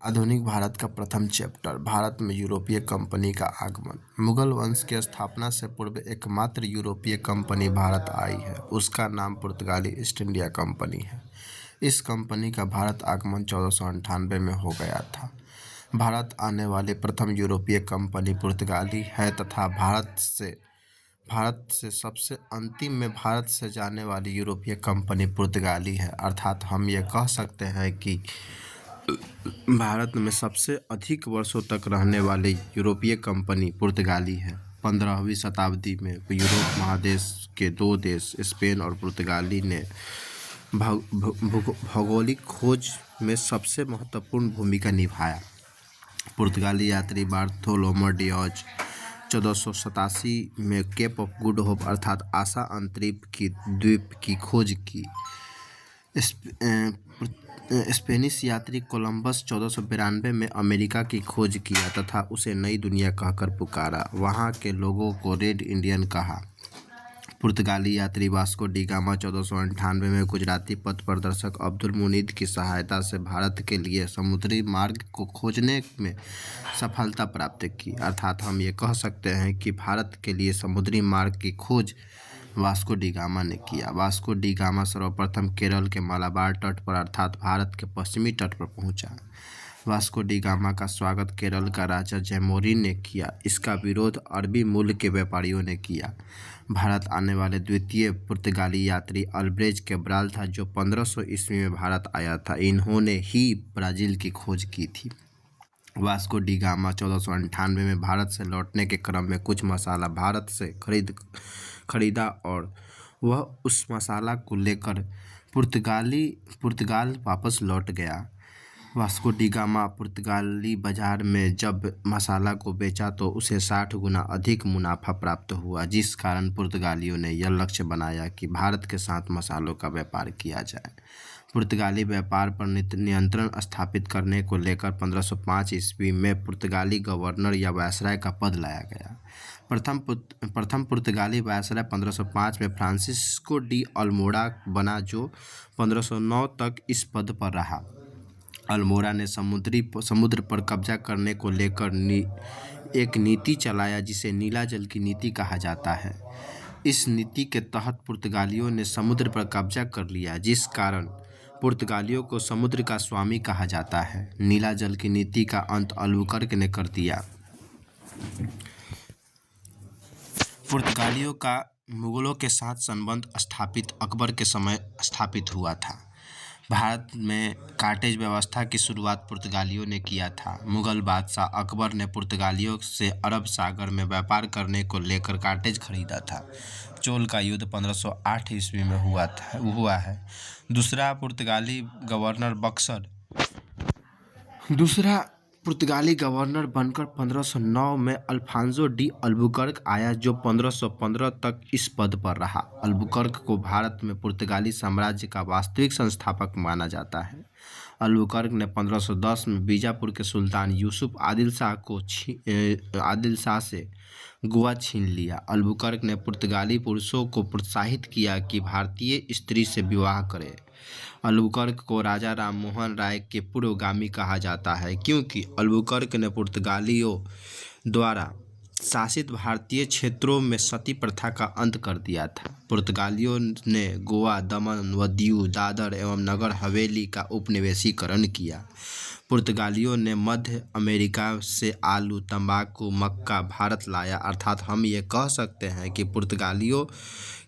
आधुनिक भारत का प्रथम चैप्टर। भारत में यूरोपीय कंपनी का आगमन। मुगल वंश की स्थापना से पूर्व एकमात्र यूरोपीय कंपनी भारत आई है। उसका नाम पुर्तगाली ईस्ट इंडिया कंपनी है। इस कंपनी का भारत आगमन 1498 में हो गया था। भारत आने वाली प्रथम यूरोपीय कंपनी पुर्तगाली है तथा भारत से सबसे अंतिम में भारत से जाने वाली यूरोपीय कंपनी पुर्तगाली है। अर्थात हम ये कह सकते हैं कि भारत में सबसे अधिक वर्षों तक रहने वाली यूरोपीय कंपनी पुर्तगाली है। 15वीं शताब्दी में यूरोप महादेश के दो देश स्पेन और पुर्तगाली ने भौगोलिक खोज में सबसे महत्वपूर्ण भूमिका निभाया। पुर्तगाली यात्री बार्थोलोमो डियाज 1487 में केप ऑफ गुड होप अर्थात आशा अंतरिक्ष की द्वीप की खोज की। स्पेनिश यात्री कोलंबस 1492 में अमेरिका की खोज किया तथा उसे नई दुनिया कहकर पुकारा। वहाँ के लोगों को रेड इंडियन कहा। पुर्तगाली यात्री वास्को डी गामा 1498 में गुजराती पथ प्रदर्शक अब्दुल मुनीद की सहायता से भारत के लिए समुद्री मार्ग को खोजने में सफलता प्राप्त की। अर्थात हम ये कह सकते हैं कि भारत के लिए समुद्री मार्ग की खोज वास्को डी गामा ने किया। वास्को डी गामा सर्वप्रथम केरल के मालाबार तट पर अर्थात भारत के पश्चिमी तट पर पहुंचा। वास्को डी गामा का स्वागत केरल का राजा जयमोरी ने किया। इसका विरोध अरबी मूल के व्यापारियों ने किया। भारत आने वाले द्वितीय पुर्तगाली यात्री अल्ब्रेज कैब्राल था जो 1500 ईस्वी में भारत आया था। इन्होंने ही ब्राज़ील की खोज की थी। वास्को डी गामा 1498 में भारत से लौटने के क्रम में कुछ मसाला भारत से खरीदा और वह उस मसाला को लेकर पुर्तगाल वापस लौट गया। वास्को डी गामा पुर्तगाली बाजार में जब मसाला को बेचा तो उसे 60 गुना अधिक मुनाफा प्राप्त हुआ, जिस कारण पुर्तगालियों ने यह लक्ष्य बनाया कि भारत के साथ मसालों का व्यापार किया जाए। पुर्तगाली व्यापार पर नियंत्रण स्थापित करने को लेकर 1505 ईस्वी में पुर्तगाली गवर्नर या वायसराय का पद लाया गया। प्रथम पुर्तगाली वायसराय 1505 में फ्रांसिस्को डी अल्मोड़ा बना जो 1509 तक इस पद पर रहा। अल्मोड़ा ने समुद्र पर कब्जा करने को लेकर एक नीति चलाया जिसे नीला जल की नीति कहा जाता है। इस नीति के तहत पुर्तगालियों ने समुद्र पर कब्जा कर लिया, जिस कारण पुर्तगालियों को समुद्र का स्वामी कहा जाता है। नीला जल की नीति का अंत अल्बुकर्क ने कर दिया। पुर्तगालियों का मुगलों के साथ संबंध अकबर के समय स्थापित हुआ था। भारत में कार्टेज व्यवस्था की शुरुआत पुर्तगालियों ने किया था। मुगल बादशाह अकबर ने पुर्तगालियों से अरब सागर में व्यापार करने को लेकर कार्टेज खरीदा था। चोल का युद्ध 1508 ईस्वी में हुआ है। दूसरा पुर्तगाली गवर्नर बनकर 1509 में अल्फांसो डी अल्बुकर्क आया जो 1515 तक इस पद पर रहा। अल्बुकर्क को भारत में पुर्तगाली साम्राज्य का वास्तविक संस्थापक माना जाता है। अल्बुकर्क ने 1510 में बीजापुर के सुल्तान यूसुफ आदिल शाह से गोवा छीन लिया। अल्बुकर्क ने पुर्तगाली पुरुषों को प्रोत्साहित किया कि भारतीय स्त्री से विवाह करें। अल्बुकर्क को राजा राम मोहन राय के पूर्वगामी कहा जाता है क्योंकि अल्बुकर्क ने पुर्तगालियों द्वारा शासित भारतीय क्षेत्रों में सती प्रथा का अंत कर दिया था। पुर्तगालियों ने गोवा, दमन व दीव, दादर एवं नगर हवेली का उपनिवेशीकरण किया। पुर्तगालियों ने मध्य अमेरिका से आलू, तंबाकू, मक्का भारत लाया। अर्थात हम ये कह सकते हैं कि पुर्तगालियों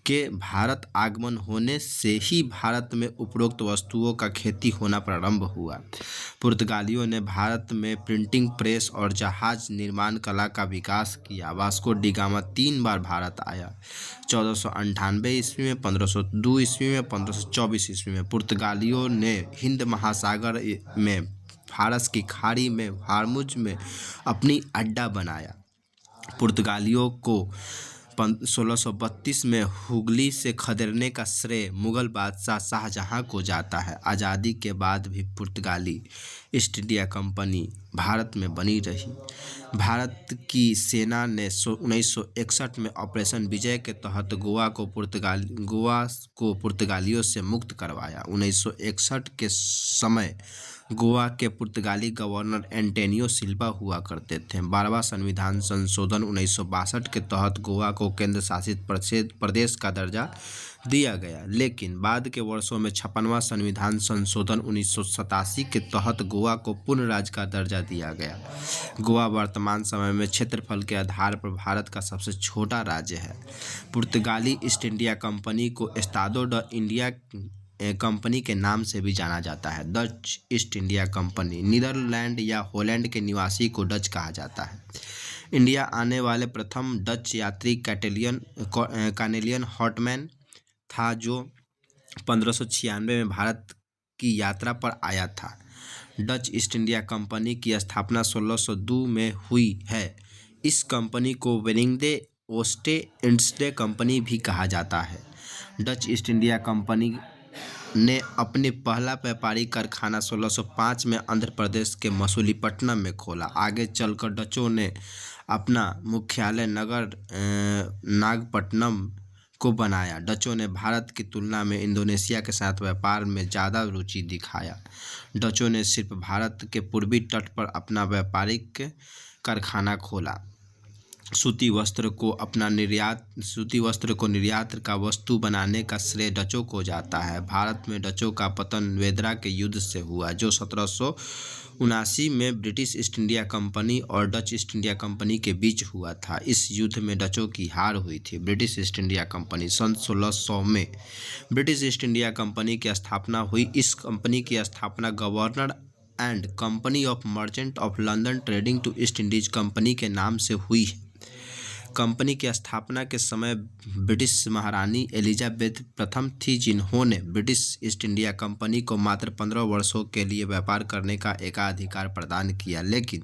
के भारत आगमन होने से ही भारत में उपरोक्त वस्तुओं का खेती होना प्रारंभ हुआ। पुर्तगालियों ने भारत में प्रिंटिंग प्रेस और जहाज निर्माण कला का विकास किया। वास्को डी गामा 3 बार भारत आया। 1498 ईस्वी में, 1502 ईस्वी में, 1524 ईस्वी में। पुर्तगालियों ने हिंद महासागर में फारस की खाड़ी में हारमुज में अपनी अड्डा बनाया। पुर्तगालियों को 1632 में हुगली से खदेड़ने का श्रेय मुगल बादशाह शाहजहां को जाता है। आज़ादी के बाद भी पुर्तगाली ईस्ट इंडिया कंपनी भारत में बनी रही। भारत की सेना ने 1961 में ऑपरेशन विजय के तहत गोवा को पुर्तगालियों से मुक्त करवाया। 1961 के समय गोवा के पुर्तगाली गवर्नर एंटोनियो सिल्वा हुआ करते थे। 12वां संविधान संशोधन 1962 के तहत गोवा को केंद्र शासित प्रदेश का दर्जा दिया गया, लेकिन बाद के वर्षों में 56वां संविधान संशोधन 1987 के तहत गोवा को पूर्ण राज्य का दर्जा दिया गया। गोवा वर्तमान समय में क्षेत्रफल के आधार पर भारत का सबसे छोटा राज्य है। पुर्तगाली ईस्ट इंडिया कंपनी को एस्टाडो ड इंडिया कंपनी के नाम से भी जाना जाता है। Dutch East India Company Netherland या हॉलैंड के निवासी को डच कहा जाता है। इंडिया आने वाले प्रथम डच यात्री कार्नेलियन हॉटमैन था, जो 1596 में भारत की यात्रा पर आया था। डच ईस्ट इंडिया कंपनी की स्थापना 1602 में हुई है। इस कंपनी को वेलिंगडे ओस्टे इंडिया कंपनी भी कहा जाता है। डच ईस्ट इंडिया कंपनी ने अपने पहला व्यापारिक कारखाना 1605 में आंध्र प्रदेश के मसूलीपट्टनम में खोला। आगे चलकर डचों ने अपना मुख्यालय नागपट्टनम को बनाया। डचों ने भारत की तुलना में इंडोनेशिया के साथ व्यापार में ज़्यादा रुचि दिखाया। डचों ने सिर्फ भारत के पूर्वी तट पर अपना व्यापारिक कारखाना खोला। सूती वस्त्र को निर्यात का वस्तु बनाने का श्रेय डचों को जाता है। भारत में डचों का पतन वेदरा के युद्ध से हुआ, जो 1779 में ब्रिटिश ईस्ट इंडिया कंपनी और डच ईस्ट इंडिया कंपनी के बीच हुआ था। इस युद्ध में डचों की हार हुई थी। ब्रिटिश ईस्ट इंडिया कंपनी सन 1600 में ब्रिटिश ईस्ट इंडिया कंपनी की स्थापना हुई। इस कंपनी की स्थापना governor and company of merchant of London trading to East Indies company के नाम से हुई। कंपनी की स्थापना के समय ब्रिटिश महारानी एलिजाबेथ प्रथम थी, जिन्होंने ब्रिटिश ईस्ट इंडिया कंपनी को मात्र 15 वर्षों के लिए व्यापार करने का एकाधिकार प्रदान किया। लेकिन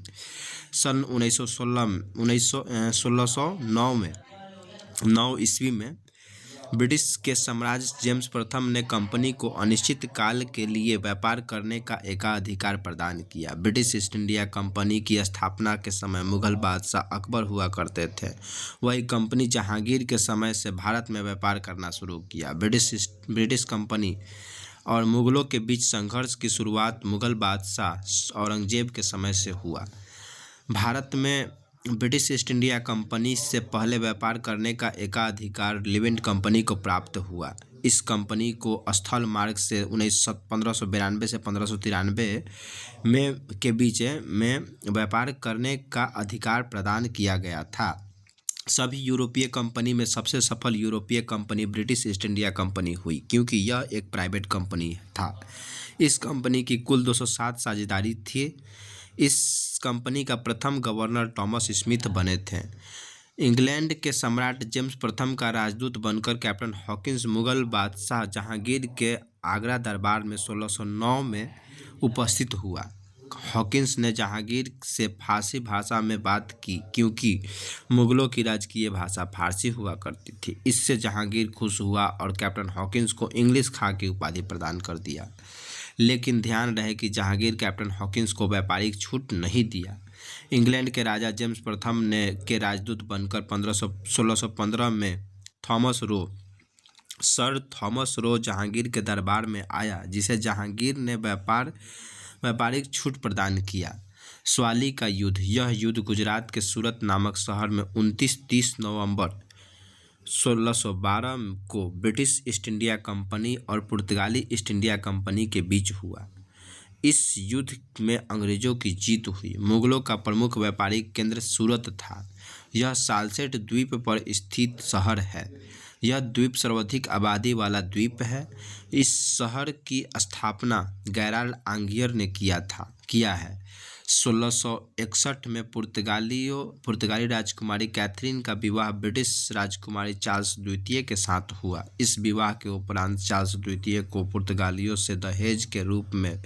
सन 1609 ईस्वी में ब्रिटिश के सम्राट जेम्स प्रथम ने कंपनी को अनिश्चित काल के लिए व्यापार करने का एकाधिकार प्रदान किया। ब्रिटिश ईस्ट इंडिया कंपनी की स्थापना के समय मुगल बादशाह अकबर हुआ करते थे। वही कंपनी जहांगीर के समय से भारत में व्यापार करना शुरू किया। ब्रिटिश कंपनी और मुगलों के बीच संघर्ष की शुरुआत मुगल बादशाह औरंगजेब के समय से हुआ। भारत में ब्रिटिश ईस्ट इंडिया कंपनी से पहले व्यापार करने का एकाधिकार लिवेंट कंपनी को प्राप्त हुआ। इस कंपनी को स्थल मार्ग से 1592 से 1593 के बीच में व्यापार करने का अधिकार प्रदान किया गया था। सभी यूरोपीय कंपनी में सबसे सफल यूरोपीय company British east India company हुई, क्योंकि यह एक प्राइवेट कंपनी था। इस कंपनी की कुल 207 साझेदारी थी। इस कंपनी का प्रथम गवर्नर थॉमस स्मिथ बने थे। इंग्लैंड के सम्राट जेम्स प्रथम का राजदूत बनकर कैप्टन हॉकिंस मुगल बादशाह जहांगीर के आगरा दरबार में 1609 में उपस्थित हुआ। हॉकिंस ने जहांगीर से फारसी भाषा में बात की, क्योंकि मुगलों की राजकीय भाषा फारसी हुआ करती थी। इससे जहांगीर खुश हुआ और कैप्टन हॉकिंस को इंग्लिश खां की उपाधि प्रदान कर दिया। लेकिन ध्यान रहे कि जहांगीर कैप्टन हॉकिंस को व्यापारिक छूट नहीं दिया। इंग्लैंड के राजा जेम्स प्रथम ने के राजदूत बनकर 1615 में सर थॉमस रो जहांगीर के दरबार में आया, जिसे जहांगीर ने व्यापारिक छूट प्रदान किया। स्वाली का युद्ध। यह युद्ध गुजरात के सूरत नामक शहर में 29-30 नवंबर 1612 को ब्रिटिश ईस्ट इंडिया कंपनी और पुर्तगाली ईस्ट इंडिया कंपनी के बीच हुआ। इस युद्ध में अंग्रेजों की जीत हुई। मुगलों का प्रमुख व्यापारिक केंद्र सूरत था। यह सालसेट द्वीप पर स्थित शहर है। यह द्वीप सर्वाधिक आबादी वाला द्वीप है। इस शहर की स्थापना गैराल्ड आंगियर ने किया है। 1661 में पुर्तगाली राजकुमारी कैथरीन का विवाह ब्रिटिश राजकुमारी चार्ल्स द्वितीय के साथ हुआ। इस विवाह के उपरांत चार्ल्स द्वितीय को पुर्तगालियों से दहेज के रूप में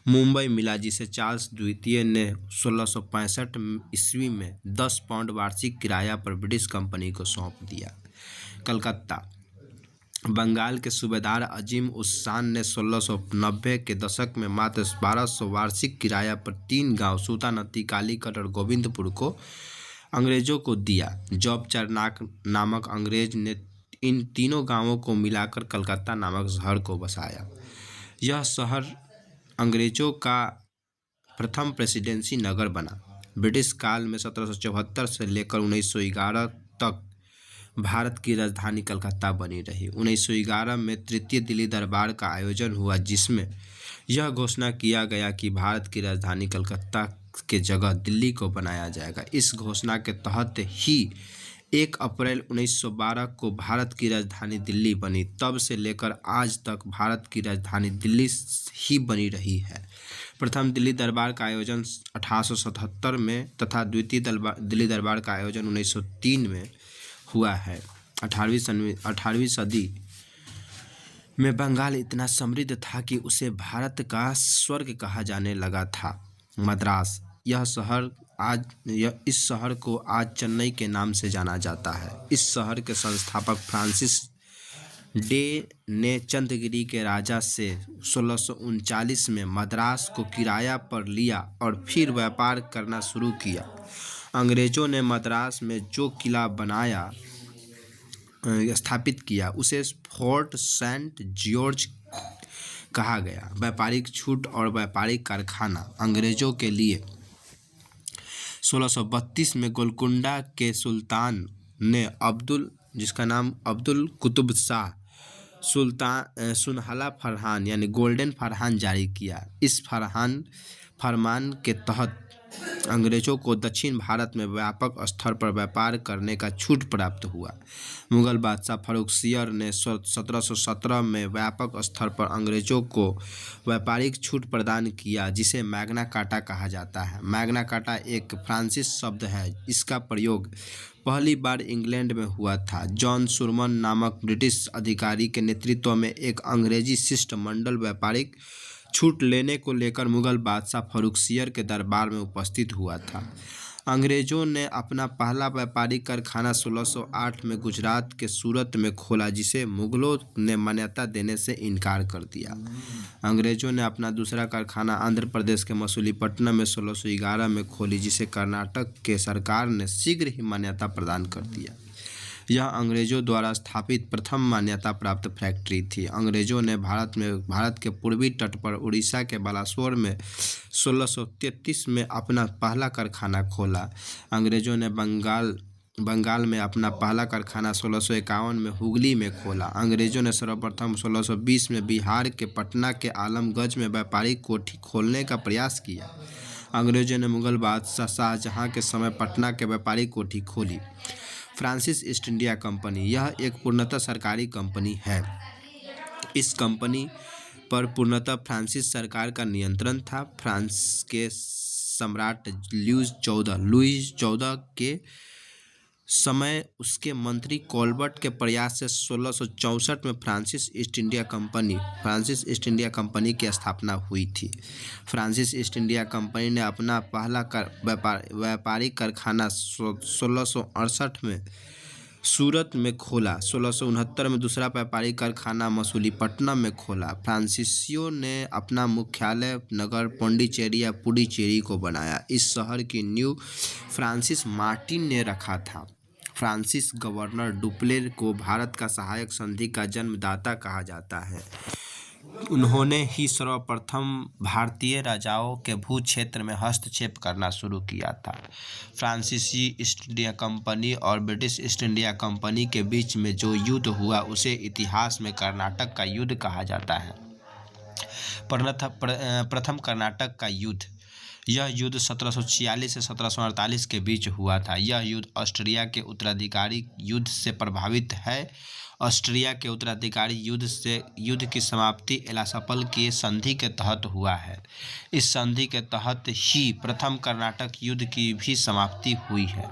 मुंबई मिला, जिसे चार्ल्स द्वितीय ने 1665 ईस्वी में 10 पाउंड वार्षिक किराया पर ब्रिटिश कंपनी को सौंप दिया। कलकत्ता। बंगाल के सूबेदार अजीम उस शान ने 1690 के दशक में मात्र 1200 वार्षिक किराया पर 3 गांव सूतानती, कालीकट और गोविंदपुर को अंग्रेजों को दिया। जॉब चारनाक नामक अंग्रेज ने इन तीनों गांवों को मिलाकर कलकत्ता नामक शहर को बसाया। यह शहर अंग्रेजों का प्रथम प्रेसिडेंसी नगर बना। ब्रिटिश काल में 1774 से लेकर 1911 तक भारत की राजधानी कलकत्ता बनी रही। 1911 में तृतीय दिल्ली दरबार का आयोजन हुआ, जिसमें यह घोषणा किया गया कि भारत की राजधानी कलकत्ता के जगह दिल्ली को बनाया जाएगा। इस घोषणा के तहत ही 1 अप्रैल 1912 को भारत की राजधानी दिल्ली बनी। तब से लेकर आज तक भारत की राजधानी दिल्ली ही बनी रही है। प्रथम दिल्ली दरबार का आयोजन 1877 में तथा द्वितीय दिल्ली दरबार का आयोजन 1903 में हुआ है। 18वीं सदी में बंगाल इतना समृद्ध था कि उसे भारत का स्वर्ग कहा जाने लगा था। मद्रास, इस शहर को आज चेन्नई के नाम से जाना जाता है। इस शहर के संस्थापक फ्रांसिस डे ने चंद्रगिरी के राजा से 1639 में मद्रास को किराया पर लिया और फिर व्यापार करना शुरू किया। अंग्रेजों ने मद्रास में जो किला स्थापित किया उसे फोर्ट सेंट जॉर्ज कहा गया। व्यापारिक छूट और व्यापारिक कारखाना अंग्रेजों के लिए 1632 में गोलकुंडा के सुल्तान ने जिसका नाम अब्दुल कुतुब शाह सुनहला फरमान यानी गोल्डन फरमान जारी किया। इस फरमान के तहत अंग्रेजों को दक्षिण भारत में व्यापक स्तर पर व्यापार करने का छूट प्राप्त हुआ। मुगल बादशाह फर्रुखसियर ने 1717 में व्यापक स्तर पर अंग्रेजों को व्यापारिक छूट प्रदान किया, जिसे मैग्ना कार्टा कहा जाता है। मैग्ना कार्टा एक फ्रांसीसी शब्द है। इसका प्रयोग पहली बार इंग्लैंड में हुआ था। जॉन सुरमन नामक ब्रिटिश अधिकारी के नेतृत्व में एक अंग्रेजी शिष्टमंडल व्यापारिक छूट लेने को लेकर मुगल बादशाह फर्रुखसियर के दरबार में उपस्थित हुआ था। अंग्रेजों ने अपना पहला व्यापारिक कारखाना 1608 में गुजरात के सूरत में खोला, जिसे मुगलों ने मान्यता देने से इनकार कर दिया। अंग्रेजों ने अपना दूसरा कारखाना आंध्र प्रदेश के मसूलीपट्टनम में 1611 में खोली, जिसे कर्नाटक के सरकार ने शीघ्र ही मान्यता प्रदान कर दिया। यह अंग्रेजों द्वारा स्थापित प्रथम मान्यता प्राप्त फैक्ट्री थी। अंग्रेजों ने भारत के पूर्वी तट पर उड़ीसा के बालासोर में 1633 में अपना पहला कारखाना खोला। अंग्रेजों ने बंगाल में अपना पहला कारखाना 1651 में हुगली में खोला। अंग्रेजों ने सर्वप्रथम 1620 में बिहार के पटना के आलमगंज में व्यापारिक कोठी खोलने का प्रयास किया। अंग्रेजों ने मुगल बादशाह शाहजहां के समय पटना के व्यापारिक कोठी खोली। फ्रांसिस ईस्ट इंडिया कंपनी, यह एक पूर्णतः सरकारी कंपनी है। इस कंपनी पर पूर्णतः फ्रांसीसी सरकार का नियंत्रण था। फ्रांस के सम्राट लुईस 14 के समय उसके मंत्री कॉलबर्ट के प्रयास से 1664 में फ्रांसिस ईस्ट इंडिया कंपनी की स्थापना हुई थी। फ्रांसिस ईस्ट इंडिया कंपनी ने अपना पहला व्यापारिक कारखाना 1668 में सूरत में खोला। 1669 में दूसरा व्यापारिक कारखाना मसूलीपट्टनम में खोला। फ्रांसीसियों ने अपना मुख्यालय नगर पौंडीचेरी या पुडुचेरी को बनाया। इस शहर की नींव फ्रांसिस मार्टिन ने रखा था। फ्रांसीसी गवर्नर डुप्लेर को भारत का सहायक संधि का जन्मदाता कहा जाता है। उन्होंने ही सर्वप्रथम भारतीय राजाओं के भू क्षेत्र में हस्तक्षेप करना शुरू किया था। फ्रांसीसी ईस्ट इंडिया कंपनी और ब्रिटिश ईस्ट इंडिया कंपनी के बीच में जो युद्ध हुआ उसे इतिहास में कर्नाटक का युद्ध कहा जाता है। प्रथम कर्नाटक का युद्ध, यह युद्ध 1746 से 1748 के बीच हुआ था। यह युद्ध ऑस्ट्रिया के उत्तराधिकारी युद्ध से प्रभावित है। ऑस्ट्रिया के उत्तराधिकारी युद्ध की समाप्ति एलासपल की संधि के तहत हुआ है। इस संधि के तहत ही प्रथम कर्नाटक युद्ध की भी समाप्ति हुई है।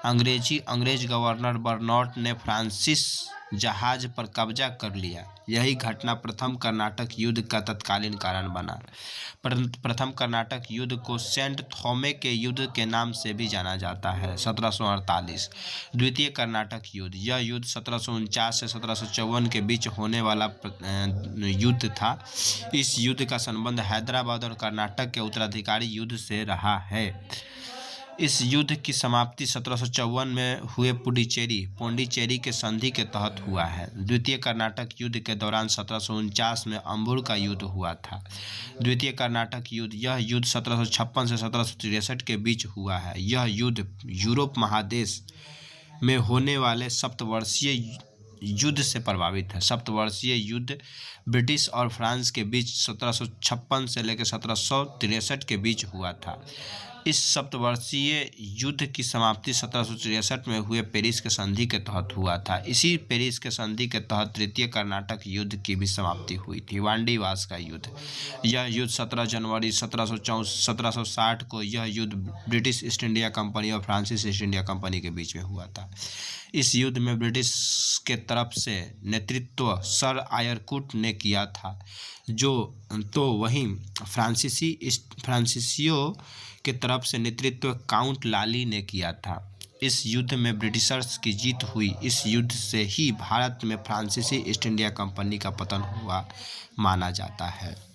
अंग्रेज गवर्नर बर्नार्ड ने फ्रांसीस जहाज पर कब्जा कर लिया। यही घटना प्रथम कर्नाटक युद्ध का तत्कालीन कारण बना। प्रथम कर्नाटक युद्ध को सेंट थॉमे के युद्ध के नाम से भी जाना जाता है। 1748 द्वितीय कर्नाटक युद्ध, यह युद्ध 1749 से 1754 के बीच होने वाला युद्ध था। इस युद्ध का संबंध हैदराबाद और कर्नाटक के उत्तराधिकारी युद्ध से रहा है। इस युद्ध की समाप्ति 1754 में हुए पौंडीचेरी के संधि के तहत हुआ है। द्वितीय कर्नाटक युद्ध के दौरान 1749 में अंबुर का युद्ध हुआ था। द्वितीय कर्नाटक युद्ध, यह युद्ध 1756 से 1763 के बीच हुआ है। यह युद्ध यूरोप महादेश में होने वाले सप्तवर्षीय युद्ध से प्रभावित है। सप्तवर्षीय युद्ध ब्रिटिश और फ्रांस के बीच 1756 से लेकर 1763 के बीच हुआ था। इस सप्तवर्षीय युद्ध की समाप्ति 1763 में हुए पेरिस के संधि के तहत हुआ था। इसी पेरिस के संधि के तहत तृतीय कर्नाटक युद्ध की भी समाप्ति हुई थी, वांडीवास का युद्ध। यह युद्ध 17 जनवरी 1760 को यह युद्ध ब्रिटिश ईस्ट इंडिया कंपनी और फ्रांसीसी ईस्ट इंडिया कंपनी के बीच में हुआ था। इस युद्ध में ब्रिटिश के तरफ से नेतृत्व सर आयरकुट ने किया था, वहीं फ्रांसीसियों के तरफ से नेतृत्व काउंट लाली ने किया था। इस युद्ध में ब्रिटिशर्स की जीत हुई। इस युद्ध से ही भारत में फ्रांसीसी ईस्ट इंडिया कंपनी का पतन हुआ माना जाता है।